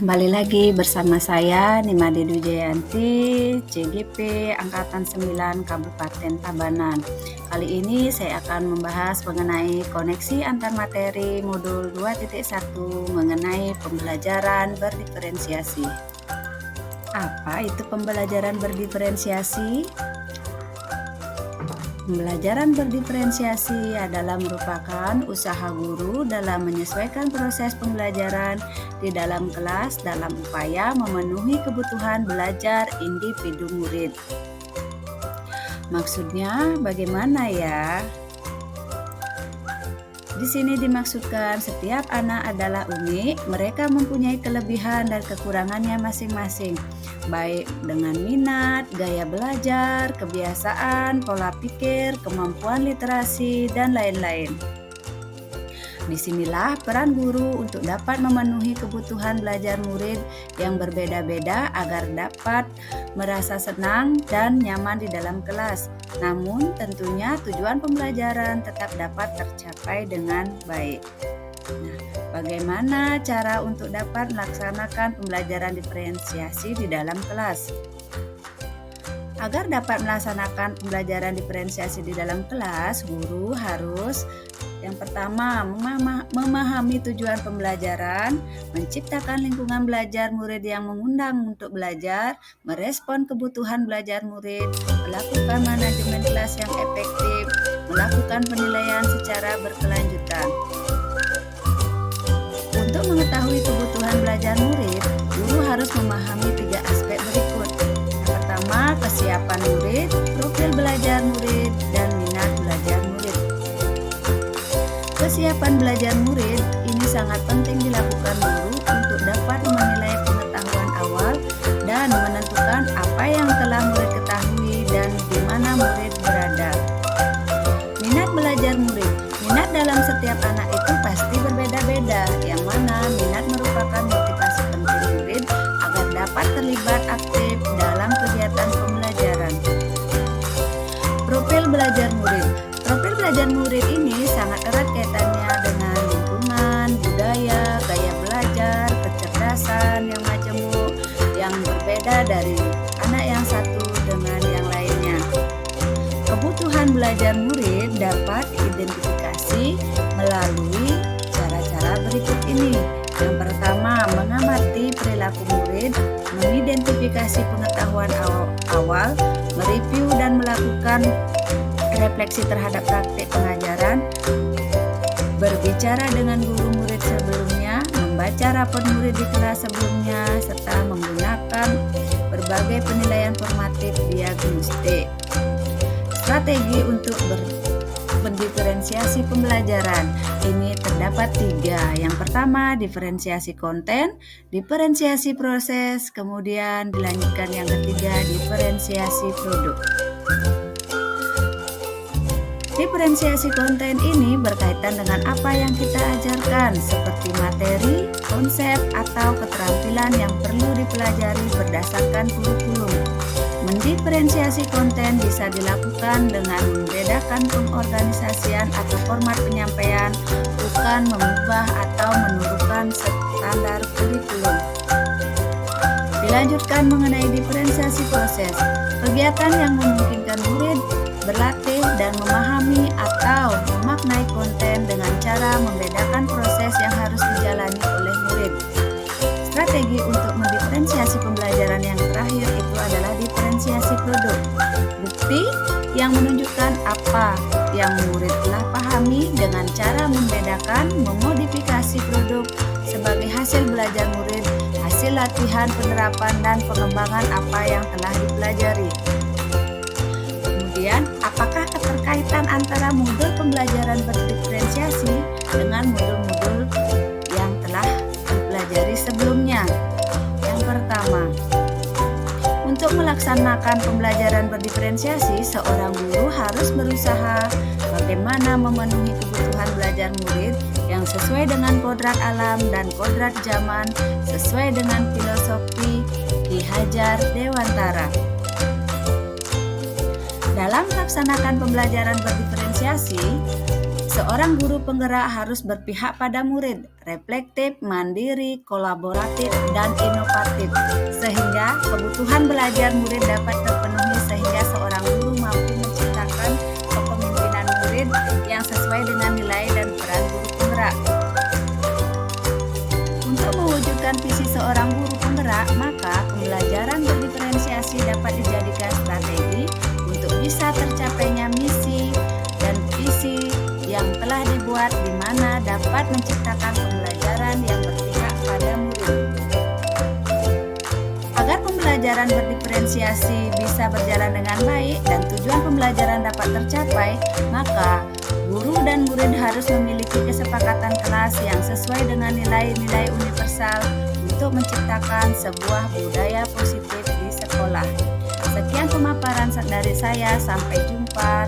Kembali lagi bersama saya Nimade Dujayanti, CGP Angkatan 9 Kabupaten Tabanan. Kali ini saya akan membahas mengenai koneksi antar materi modul 2.1 mengenai pembelajaran berdiferensiasi. Apa itu pembelajaran berdiferensiasi? Pembelajaran berdiferensiasi adalah merupakan usaha guru dalam menyesuaikan proses pembelajaran di dalam kelas dalam upaya memenuhi kebutuhan belajar individu murid. Maksudnya bagaimana ya? Di sini dimaksudkan setiap anak adalah unik, mereka mempunyai kelebihan dan kekurangannya masing-masing, baik dengan minat, gaya belajar, kebiasaan, pola pikir, kemampuan literasi, dan lain-lain. Disinilah peran guru untuk dapat memenuhi kebutuhan belajar murid yang berbeda-beda agar dapat merasa senang dan nyaman di dalam kelas. Namun tentunya tujuan pembelajaran tetap dapat tercapai dengan baik. Nah, bagaimana cara untuk dapat melaksanakan pembelajaran diferensiasi di dalam kelas? Agar dapat melaksanakan pembelajaran diferensiasi di dalam kelas, guru harus yang pertama, memahami tujuan pembelajaran, menciptakan lingkungan belajar murid yang mengundang untuk belajar, merespon kebutuhan belajar murid, melakukan manajemen kelas yang efektif, melakukan penilaian secara berkelanjutan. Untuk mengetahui kebutuhan belajar murid, guru harus memahami 3 aspek berikut. Yang pertama, kesiapan murid, profil belajar murid, dan minat belajar murid. Kesiapan belajar murid ini sangat penting dilakukan guru untuk dapat menilai pengetahuan awal dan menentukan apa yang telah murid ketahui dan di mana murid berada. Minat belajar murid. Minat dalam setiap anak itu pasti berbeda-beda, yang mana minat merupakan motivasi penting murid agar dapat terlibat aktif dalam kegiatan pembelajaran. Profil belajar murid. Profil belajar murid ini sangat erat kaitannya dengan lingkungan, budaya, gaya belajar, kecerdasan yang majemuk, yang berbeda dari anak yang satu dengan yang lainnya. Kebutuhan belajar murid dapat diidentifikasi melalui cara-cara berikut ini. Yang pertama, mengamati perilaku murid, mengidentifikasi pengetahuan awal, mereview dan melakukan refleksi terhadap praktik pengajaran, berbicara dengan guru murid sebelumnya, membaca rapor murid di kelas sebelumnya, serta menggunakan berbagai penilaian formatif diagnostik. Strategi untuk mendiferensiasi pembelajaran ini terdapat 3. Yang pertama, diferensiasi konten, diferensiasi proses, kemudian dilanjutkan yang ketiga, diferensiasi produk. Diferensiasi konten ini berkaitan dengan apa yang kita ajarkan, seperti materi, konsep, atau keterampilan yang perlu dipelajari berdasarkan kurikulum. Mendiferensiasi konten bisa dilakukan dengan membedakan pengorganisasian atau format penyampaian, bukan mengubah atau menurunkan standar kurikulum. Dilanjutkan mengenai diferensiasi proses, kegiatan yang memungkinkan murid berlatih dan memahami atau memaknai konten dengan cara membedakan proses yang harus dijalani oleh murid. Strategi untuk mendiferensiasi pembelajaran yang terakhir itu adalah diferensiasi produk. Bukti yang menunjukkan apa yang murid telah pahami dengan cara membedakan, memodifikasi produk sebagai hasil belajar murid, hasil latihan, penerapan, dan pengembangan apa yang telah dipelajari. Kemudian, apakah keterkaitan antara modul pembelajaran berdiferensiasi dengan modul-modul yang telah dipelajari sebelumnya? Yang pertama, untuk melaksanakan pembelajaran berdiferensiasi, seorang guru harus berusaha bagaimana memenuhi kebutuhan belajar murid yang sesuai dengan kodrat alam dan kodrat zaman, sesuai dengan filosofi Ki Hajar Dewantara. Dalam melaksanakan pembelajaran berdiferensiasi, Seorang guru penggerak harus berpihak pada murid, reflektif, mandiri, kolaboratif, dan inovatif, sehingga kebutuhan belajar murid dapat terpenuhi sehingga seorang guru mampu menciptakan kepemimpinan murid yang sesuai dengan nilai dan peran guru penggerak. Untuk mewujudkan visi seorang guru penggerak, maka pembelajaran berdiferensiasi dapat dijadikan strategi untuk bisa tercapainya misi dan visi yang telah dibuat, di mana dapat menciptakan pembelajaran yang berpihak pada murid. Agar pembelajaran berdiferensiasi bisa berjalan dengan baik dan tujuan pembelajaran dapat tercapai, maka guru dan murid harus memiliki kesepakatan kelas yang sesuai dengan nilai-nilai universal untuk menciptakan sebuah budaya positif di sekolah. Sekian pemaparan dari saya, sampai jumpa.